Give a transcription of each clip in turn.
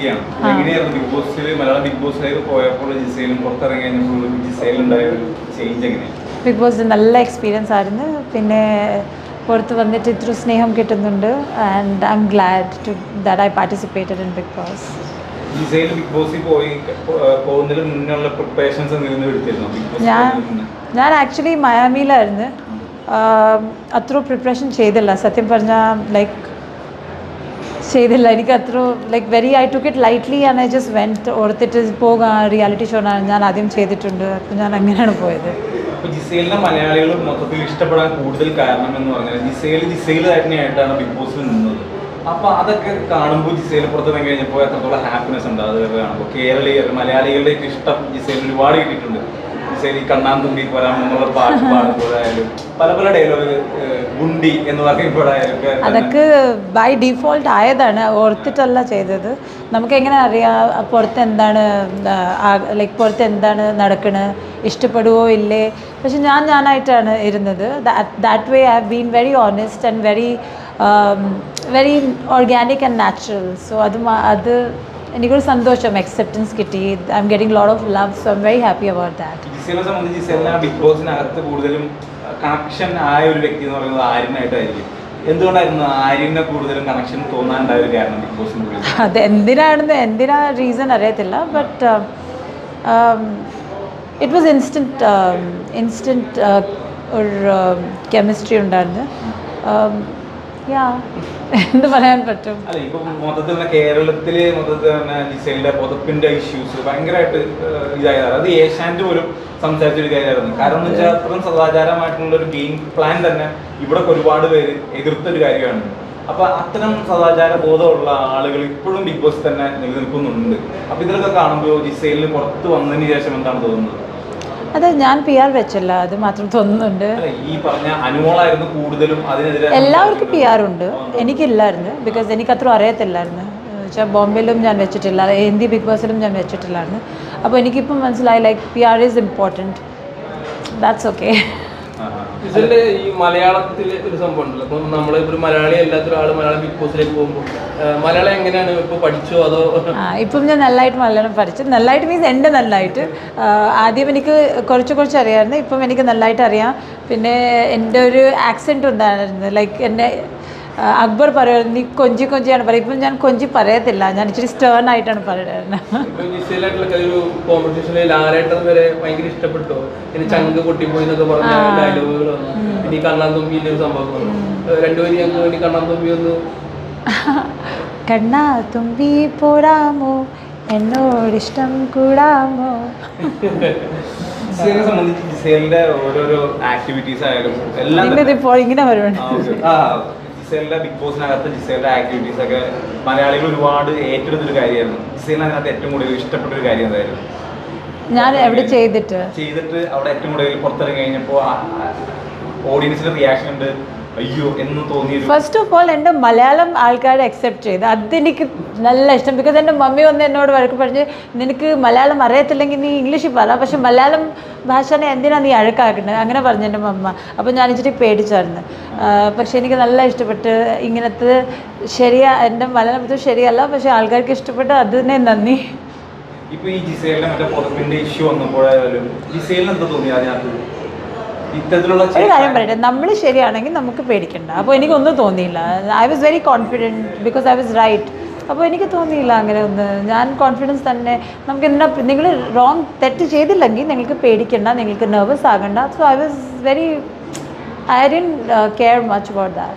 ചോദിക്കുകയാണ്. എങ്ങനെയായിരുന്നു ബിഗ് ബോസിൽ, മലയാളം ബിഗ് ബോസിലേക്ക് പോയപ്പോൾ ജിസയിലും പുറത്തിറങ്ങി കഴിഞ്ഞപ്പോൾ ജിസയിലുണ്ടായ ഒരു ചേഞ്ച് എങ്ങനെയാണ്? ബിഗ് ബോസ് നല്ല എക്സ്പീരിയൻസ് ആയിരുന്നു. പിന്നെ പുറത്ത് വന്നിട്ട് ഇത്ര സ്നേഹം കിട്ടുന്നുണ്ട്. And I'm glad to that I participated in Bigg Boss. ജിസയിൽ ബിഗ് ബോസിൽ പോകുന്നതിന് മുന്നുള്ള പ്രിപ്പറേഷൻസ് എന്തെങ്കിലും എടുത്തിരുന്നോ? ബിഗ് ബോസ് ഞാൻ ആക്ച്വലി മയാമിയിലായിരുന്നു. അത്ര പ്രിപ്പറേഷൻ ചെയ്തില്ല സത്യം പറഞ്ഞാൽ. ലൈക്ക് ചെയ്തില്ല. എനിക്ക് അത്ര like I took it lightly and I just went. ഓർത്തിട്ട് പോകാം റിയാലിറ്റി ഷോ ഞാൻ ആദ്യം ചെയ്തിട്ടുണ്ട്. അപ്പോൾ ഞാൻ അങ്ങനെയാണ് പോയത്. അപ്പോൾ ജിസയിലിനെ മലയാളികൾ മൊത്തത്തിൽ ഇഷ്ടപ്പെടാൻ കൂടുതൽ കാരണം എന്ന് പറഞ്ഞാൽ ജിസയിൽ തന്നെയായിട്ടാണ് ബിഗ് ബോസിൽ നിന്നത്. അപ്പോൾ അതൊക്കെ കാണുമ്പോൾ ജിസയിൽ പുറത്തിറങ്ങി കഴിഞ്ഞപ്പോൾ എത്രത്തോളം ഹാപ്പിനെസ് ഉണ്ട് അത് കാണുമ്പോൾ. കേരളീയർ മലയാളികളുടെയൊക്കെ ഇഷ്ടം ജിസയിൽ ഒരുപാട് കിട്ടിയിട്ടുണ്ട്. ജിസയിൽ കണ്ണാൻ തുമ്പി പോരാമെന്നുള്ള പാട്ട് പാടുമ്പോഴായാലും പല ഡയലോഗ് ഗുണ്ടി എന്ന് പറയുമ്പോഴായാലും അതൊക്കെ ബൈ ഡിഫോൾട്ട് ആയതാണ്, ഓർത്തിട്ടല്ല ചെയ്തത്. നമുക്കെങ്ങനെ അറിയാം പുറത്ത് എന്താണ് ലൈക്ക് പുറത്ത് എന്താണ് നടക്കണത്, ഇഷ്ടപ്പെടുവോ ഇല്ലേ. പക്ഷെ ഞാനായിട്ടാണ് ഇരുന്നത്. That way I have been very honest and very organic and natural. So അത് എനിക്കൊരു സന്തോഷം, അക്സെപ്റ്റൻസ് കിട്ടി. I am getting lot of love. So I am very happy about that. ജിസയിലിനെ സംബന്ധിച്ച് ജിസയിലിനെ ബിഗ് ബോസിനകത്ത് കൂടുതലും കണക്ഷൻ ആയ ഒരു വ്യക്തി എന്ന് പറയുന്നത് ആര്യനായിട്ടായിരിക്കും. എന്തുകൊണ്ടായിരുന്നു ആര്യനെ കൂടുതലും കണക്ഷൻ തോന്നാനുണ്ടായ ഒരു കാരണം ബിഗ് ബോസിനുള്ളിൽ? അത് എന്തിനാ റീസൺ അറിയത്തില്ല. ബട്ട് ഇറ്റ് വാസ് ഇൻസ്റ്റൻറ്റ് ഒരു കെമിസ്ട്രി ഉണ്ടായിരുന്നു. എന്ത് പറയാൻ പറ്റും? അല്ല, ഇപ്പൊ മൊത്തത്തിൽ കേരളത്തില് മൊത്തത്തിൽ തന്നെ ജിസയിലിന്റെ പുതപ്പിന്റെ ഇഷ്യൂസ് ഭയങ്കരമായിട്ട് ഇതായതാണ്. അത് ഏഷ്യാനെറ്റ് പോലും സംസാരിച്ചൊരു കാര്യമായിരുന്നു. കാരണം എന്ന് വെച്ചാൽ അത്രയും സദാചാരമായിട്ടുള്ള ഒരു ഗെയിം പ്ലാൻ തന്നെ ഇവിടെ ഒരുപാട് പേര് എതിർത്തൊരു കാര്യമാണ്. അപ്പൊ അത്തരം സദാചാര ബോധമുള്ള ആളുകൾ ഇപ്പോഴും ബിഗ് ബോസ് തന്നെ നിലനിൽക്കുന്നുണ്ട്. അപ്പൊ ഇതിലൊക്കെ കാണുമ്പോൾ ജിസയിലിന് പുറത്ത് വന്നതിന് ശേഷം എന്താണ് തോന്നുന്നത്? അത് ഞാൻ PR വെച്ചല്ല, അത് മാത്രം തോന്നുന്നുണ്ട്. ഈ പറഞ്ഞ അനുമോളായിരുന്നു കൂടുതലും അതിനെതിരെ. എല്ലാവർക്കും PR ഉണ്ട്, എനിക്കില്ലായിരുന്നു. ബിക്കോസ് എനിക്കത്ര അറിയത്തില്ലായിരുന്നു. വെച്ചാൽ ബോംബെയിലും ഞാൻ വെച്ചിട്ടില്ല, ഹിന്ദി ബിഗ് ബോസിലും ഞാൻ വെച്ചിട്ടില്ലായിരുന്നു. അപ്പോൾ എനിക്കിപ്പം മനസ്സിലായി like PR is important. That's okay. ഇതിന്റെ ഈ മലയാളത്തിൽ ഒരു സംഭവം ഉണ്ടല്ലോ. അപ്പം നമ്മളിപ്പോൾ മലയാളി അല്ലാത്ത ഒരാൾ മലയാളം ബിഗ് ബോസിലേക്ക് പോകുമ്പോൾ മലയാളം എങ്ങനെയാണ് ഇപ്പോൾ പഠിച്ചോ അതോ? ഇപ്പം ഞാൻ നല്ലതായിട്ട് മലയാളം പഠിച്ചു. നല്ലതായിട്ട് മീൻസ് എൻ്റെ നല്ലതായിട്ട്. ആദ്യം എനിക്ക് കുറച്ച് അറിയാമായിരുന്നു, ഇപ്പം എനിക്ക് നല്ലതായിട്ട് അറിയാം. പിന്നെ എൻ്റെ ഒരു ആക്സെൻറ്റ് ഉണ്ടായിരുന്നു. ലൈക്ക് എന്നെ അക്ബർ പറയുന്നത് നീ കൊഞ്ചിയാണ് പറയുക. ഇപ്പം ഞാൻ കൊഞ്ചി പറയത്തില്ല, ഞാൻ ഇച്ചിരി സ്റ്റേൺ ആയിട്ടാണ് പറയുന്നത്. ഒരു കോമ്പറ്റീഷനിൽ ലാലേട്ടൻ വരെ ഭയങ്കര ഇഷ്ടപ്പെട്ടോ, ഇനി ചങ്ക് പൊട്ടിപ്പോയി എന്നൊക്കെ പറഞ്ഞ ഡയലോഗുകൾ വന്നു. ഇനി കണ്ണാൻ തുമ്പിയിലെ ഒരു സംഭവം വന്നു. രണ്ടുപേരും ഞങ്ങൾക്ക് വേണ്ടി കണ്ണാൻ തുമ്പി ഒന്ന് കണ്ണാ തുമ്പി പോടാമോ എന്നോടിഷ്ടം കൂടാമോ. ജിസയിലിനെ സംബന്ധിച്ച് ജിസയിലിന്റെ ഓരോരോ ആക്ടിവിറ്റീസ് ആയാലും എല്ലാം ഇങ്ങനെ വരുന്നുണ്ട്. ജിസയിലിന്റെ ബിഗ് ബോസിനകത്ത് ജിസയിലിന്റെ ആക്ടിവിറ്റീസ് ഒക്കെ മലയാളികൾ ഒരുപാട് ഏറ്റെടുത്തൊരു കാര്യമായിരുന്നു. ജിസയിലിന് അതിനകത്ത് ഏറ്റവും കൂടുതൽ ഇഷ്ടപ്പെട്ട ഒരു കാര്യം എന്തായിരുന്നു? ഞാൻ എവിടെ ചെയ്തിട്ട് അവിടെ ഏറ്റവും കൂടുതൽ പുറത്തിറങ്ങി കഴിഞ്ഞപ്പോൾ ഓഡിയൻസിന്റെ റിയാക്ഷൻ ഉണ്ട്, അയ്യോ എന്ന് തോന്നിയത്? ഫസ്റ്റ് ഓഫ് ഓൾ എൻ്റെ മലയാളം ആൾക്കാരെ അക്സെപ്റ്റ് ചെയ്ത് അതെനിക്ക് നല്ല ഇഷ്ടം. ബിക്കോസ് എൻ്റെ മമ്മി വന്ന് എന്നോട് വഴക്ക് പറഞ്ഞ് നിനക്ക് മലയാളം അറിയത്തില്ലെങ്കിൽ നീ ഇംഗ്ലീഷിൽ പറ, പക്ഷെ മലയാളം ഭാഷനെ എന്തിനാണ് നീ അഴക്കാക്കുന്നത് അങ്ങനെ പറഞ്ഞു എൻ്റെ മമ്മ. അപ്പോൾ ഞാൻ ഇച്ചിരി പേടിച്ചായിരുന്നു. പക്ഷെ എനിക്ക് നല്ല ഇഷ്ടപ്പെട്ട്. ഇങ്ങനത്തെ എൻ്റെ മലയാളം ശരിയല്ല, പക്ഷെ ആൾക്കാർക്ക് ഇഷ്ടപ്പെട്ട് അതിനെ നന്ദി. ഇപ്പോൾ ഈ ജിസയിലിന്റെ മറ്റേ പുറപ്പിന്റെ ഇഷ്യൂ വന്നപ്പോഴായാലും ജിസയിലിന് എന്താ തോന്നി അതിനകത്ത്? ഒരു കാര്യം പറയട്ടെ, നമ്മൾ ശരിയാണെങ്കിൽ നമുക്ക് പേടിക്കണ്ട. അപ്പോൾ എനിക്കൊന്നും തോന്നിയില്ല. I was very confident because I was right. അപ്പോൾ എനിക്ക് തോന്നിയില്ല അങ്ങനെ ഒന്ന്. ഞാൻ കോൺഫിഡൻസ് തന്നെ. നമുക്ക് എന്താ നിങ്ങൾ തെറ്റ് ചെയ്തില്ലെങ്കിൽ നിങ്ങൾക്ക് പേടിക്കണ്ട, നിങ്ങൾക്ക് നെർവസ് ആകണ്ട. So I was very I didn't care much about that.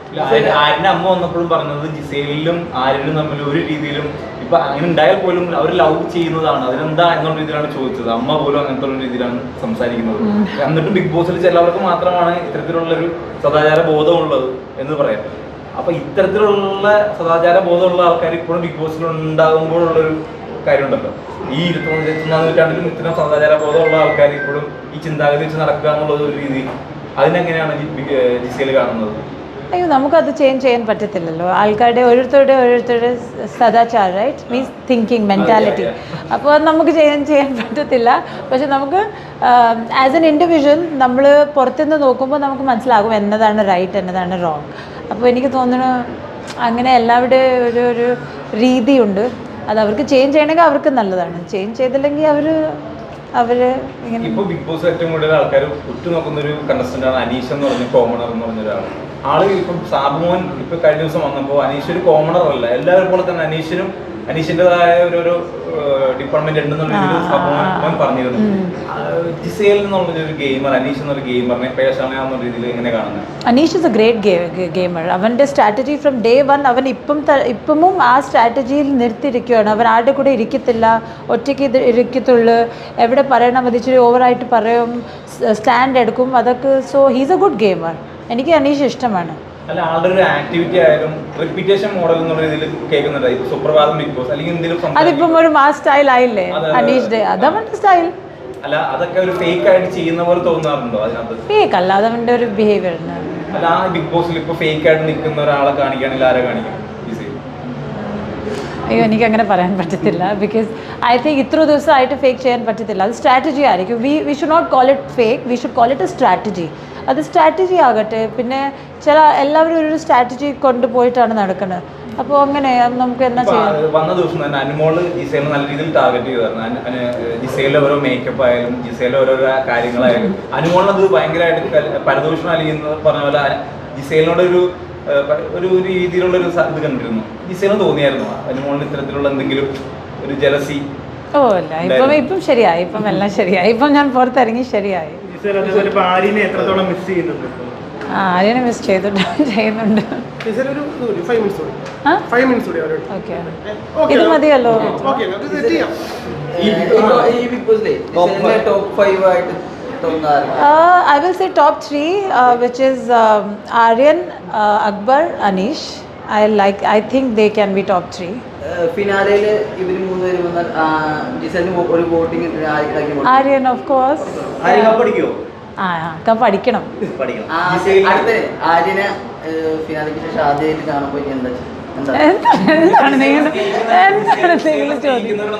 ആര്യന്റെ അമ്മ വന്നപ്പോഴും പറഞ്ഞത് ജിസയിലും ആര്യനും തമ്മിൽ ഒരു രീതിയിലും ഇപ്പൊ അങ്ങനെ ഉണ്ടായാൽ പോലും അവർ ലവ് ചെയ്യുന്നതാണ്, അതിനെന്താ എന്നുള്ള രീതിയിലാണ് ചോദിച്ചത്. അമ്മ പോലും അങ്ങനത്തെ ഒരു രീതിയിലാണ് സംസാരിക്കുന്നത്. എന്നിട്ടും ബിഗ് ബോസിൽ ചിലവർക്ക് മാത്രമാണ് ഇത്തരത്തിലുള്ളൊരു സദാചാര ബോധമുള്ളത് എന്ന് പറയാം. അപ്പൊ ഇത്തരത്തിലുള്ള സദാചാര ബോധമുള്ള ആൾക്കാർ ഇപ്പോഴും ബിഗ് ബോസിൽ ഉണ്ടാകുമ്പോഴുള്ളൊരു കാര്യമുണ്ടല്ലോ. ഈ 21ാം നൂറ്റാണ്ടിലും ഇത്തരം സദാചാര ബോധമുള്ള ആൾക്കാർ ഇപ്പോഴും ഈ ചിന്താഗതി വെച്ച് നടക്കുക എന്നുള്ളത് ഒരു രീതി, അതിനെങ്ങനെയാണ് ജിസയിൽ കാണുന്നത്? അയ്യോ, നമുക്കത് ചേഞ്ച് ചെയ്യാൻ പറ്റത്തില്ലല്ലോ. ആൾക്കാരുടെ ഓരോരുത്തരുടെ സദാചാരം, റൈറ്റ്, മീൻസ് തിങ്കിങ് മെൻറ്റാലിറ്റി. അപ്പോൾ അത് നമുക്ക് ചെയ്യാൻ പറ്റത്തില്ല. പക്ഷെ നമുക്ക് ആസ് എൻ ഇൻഡിവിജ്വൽ നമ്മൾ പുറത്തുനിന്ന് നോക്കുമ്പോൾ നമുക്ക് മനസ്സിലാകും എന്നതാണ് റൈറ്റ് എന്നതാണ് റോങ്. അപ്പോൾ എനിക്ക് തോന്നുന്നു അങ്ങനെ എല്ലാവരുടെ ഒരു രീതിയുണ്ട്. അത് അവർക്ക് ചേഞ്ച് ചെയ്യണമെങ്കിൽ അവർക്ക് നല്ലതാണ്, ചേഞ്ച് ചെയ്തില്ലെങ്കിൽ അവർ ഇങ്ങനെ. ഇപ്പൊ ബിഗ് ബോസ് ഏറ്റവും കൂടുതൽ ആൾക്കാർ ഉറ്റുനോക്കുന്ന ഒരു കണ്ടസ്റ്റന്റ് ആണ് അനീഷ് എന്ന് പറഞ്ഞ കോമണർ എന്ന് പറഞ്ഞ ഒരാൾ. ആള് ഇപ്പം സാബുമോൻ ഇപ്പൊ കഴിഞ്ഞ ദിവസം വന്നപ്പോൾ അനീഷ് ഒരു കോമണർ അല്ല, എല്ലാവരും പോലെ തന്നെ അനീഷിൻ്റെതായ ഒരു ഡിപ്പാർട്ട്മെന്റ് ഉണ്ടെന്നുള്ള രീതിയിൽ സാബുമോൻ പറഞ്ഞിരുന്നു. ജിസേൽ എന്നുള്ളൊരു ഗെയിമർ, അനീഷ് എന്നൊരു ഗെയിമറിനെ പേഴ്സണൽ എന്ന രീതിയിൽ എങ്ങനെ കാണുന്നത്? Aneesh is A great gamer. അവൻ്റെ സ്ട്രാറ്റജി ഫ്രം ഡേ വൺ അവൻ ഇപ്പവും ആ സ്ട്രാറ്റജിയിൽ നിർത്തിയിരിക്കുകയാണ്. അവൻ ആരുടെ കൂടെ ഇരിക്കത്തില്ല, ഒറ്റയ്ക്ക് ഇരിക്കത്തുള്ളൂ, എവിടെ പറയണം അത് ഇച്ചിരി ഓവറായിട്ട് പറയും, സ്റ്റാൻഡ് എടുക്കും, അതൊക്കെ. So he's A good gamer. എനിക്ക് അനീഷ് ഇഷ്ടമാണ്. അല്ല, ആളുടെ ഒരു ആക്ടിവിറ്റി ആയാലും റിപ്പീറ്റേഷൻ മോഡൽ എന്നുള്ള രീതിയിൽ കേൾക്കുന്നുണ്ട്. ഇപ്പൊ സുപ്രഭാതം ബിഗ് ബോസ് അല്ലെങ്കിൽ എന്തെങ്കിലും അതിപ്പം ഒരു മാസ് സ്റ്റൈൽ ആയില്ലേ അനീഷ് ഡേ, അതവൻ്റെ സ്റ്റൈൽ. അല്ല, അതൊക്കെ ഒരു ഫേക്ക് ആയിട്ട് ചെയ്യുന്ന പോലെ തോന്നാറുണ്ടോ അതിനകത്ത്? ഫേക്ക് അല്ല, അതവൻ്റെ ഒരു ബിഹേവിയർ. അല്ല, ആ ബിഗ് ബോസിൽ ഇപ്പൊ ഫേക്ക് ആയിട്ട് നിൽക്കുന്ന ഒരാളെ കാണിക്കുകയാണെങ്കിൽ ആരെ കാണിക്കും? അയ്യോ, എനിക്കങ്ങനെ പറയാൻ പറ്റത്തില്ല. ബിക്കോസ് ഐ തിങ്ക് ഇത്ര ദിവസമായിട്ട് ഫേക്ക് ചെയ്യാൻ പറ്റത്തില്ല. അത് സ്ട്രാറ്റജി ആയിരിക്കും. We should not call it fake, we should call it a strategy. അത് സ്ട്രാറ്റജി ആകട്ടെ. പിന്നെ എല്ലാവരും ഒരു സ്ട്രാറ്റജി കൊണ്ടുപോയിട്ടാണ് നടക്കുന്നത്. അപ്പോൾ അങ്ങനെ നമുക്ക് എന്നാ ചെയ്യാം. വന്ന ദിവസം തന്നെ അനുമോള് ജിസേലിനെ നല്ല രീതിയിൽ ടാർഗറ്റ് ചെയ്തായിരുന്നു. ജിസേലിന്റെ ഓരോ മേക്കപ്പ് ആയാലും ജിസേലിന്റെ ഓരോരോ കാര്യങ്ങളായാലും അനുമോളിനത് ഭയങ്കരമായിട്ട് പരദൂഷണം അല്ലെങ്കിൽ പറഞ്ഞ പോലെ ജിസേലിനോട് ഒരു രീതിയിലുള്ള ഒരു ഇത് കണ്ടിരുന്നു. ജിസേലിന് തോന്നിയായിരുന്നു അനുമോളിന് ഇത്തരത്തിലുള്ള എന്തെങ്കിലും ഒരു ജലസി? ഓ അല്ല, ഇപ്പം ശരിയായി, ഇപ്പം എല്ലാം ശരിയായി, ഇപ്പം ഞാൻ പുറത്തിറങ്ങി ശരിയായി. ആര്യനെ മിസ് ചെയ്യുന്നുണ്ട്. ഇത് മതിയല്ലോ. I will say top 3, which is Aryan, Akbar, Anish. I think they can be top 3. ഫിനാലയില് ഇവര് മൂന്നുപേരും വന്നാൽ ജിസേലിന് ഒരു വോട്ടിംഗ് ആര്യൻ ഓഫ് കോഴ്സ്. പഠിക്കണം. അടുത്ത ആര്യനെ ഫിനാലയ്ക്ക് ശേഷം ആദ്യമായിട്ട് കാണുമ്പോൾ എന്താ എന്താണ് നിങ്ങൾ ചോദിക്കുന്നത്?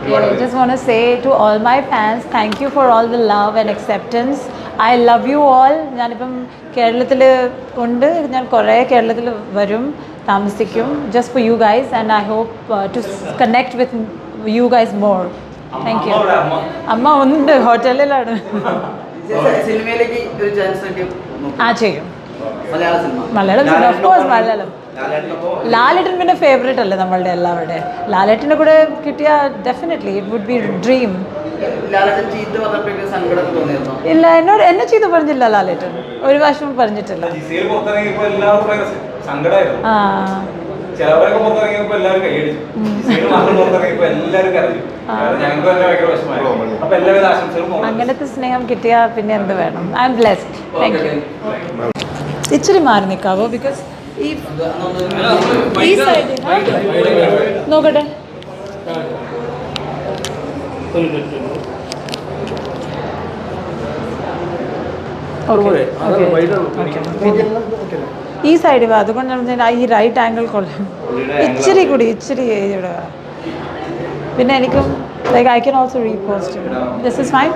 I just want to say to all my fans, thank you for all the love and acceptance. I love you all. ഞാനിപ്പം കേരളത്തിൽ ഉണ്ട്, ഞാൻ കുറേ കേരളത്തിൽ വരും, താമസിക്കും, just for you guys, and I hope to connect with you guys more. Thank you. അമ്മ ഉണ്ട്, ഹോട്ടലിലാണ്. സിനിമയിലേക്ക് ഒരു ചാൻസ് ചെയ്യും. Malayalam cinema of course. Malayalam Lalettan പിന്നെ ഫേവറേറ്റ് അല്ലേ നമ്മളുടെ എല്ലാവരുടെ. ലാലേട്ടൻ്റെ കൂടെ കിട്ടിയ definitely it would be dream. ഇല്ല, എന്നെ ചീത്ത പറഞ്ഞില്ല ലാലേട്ടൻ, ഒരു പ്രാവശ്യം പറഞ്ഞിട്ടില്ല. അങ്ങനത്തെ സ്നേഹം കിട്ടിയാ പിന്നെ എന്ത് വേണം. I M blessed. Thank you. ഇച്ചിരി മാറി നിൽക്കാവോ? ബിക്കോസ് ഈ സൈഡ് നോക്കട്ടെ. ഈ സൈഡ് വാ, അതുകൊണ്ട് ഈ റൈറ്റ് ആംഗിൾ കൊള്ളാം. ഇച്ചിരി ഇവിടെ. പിന്നെ എനിക്കും like I can also repost. This is fine.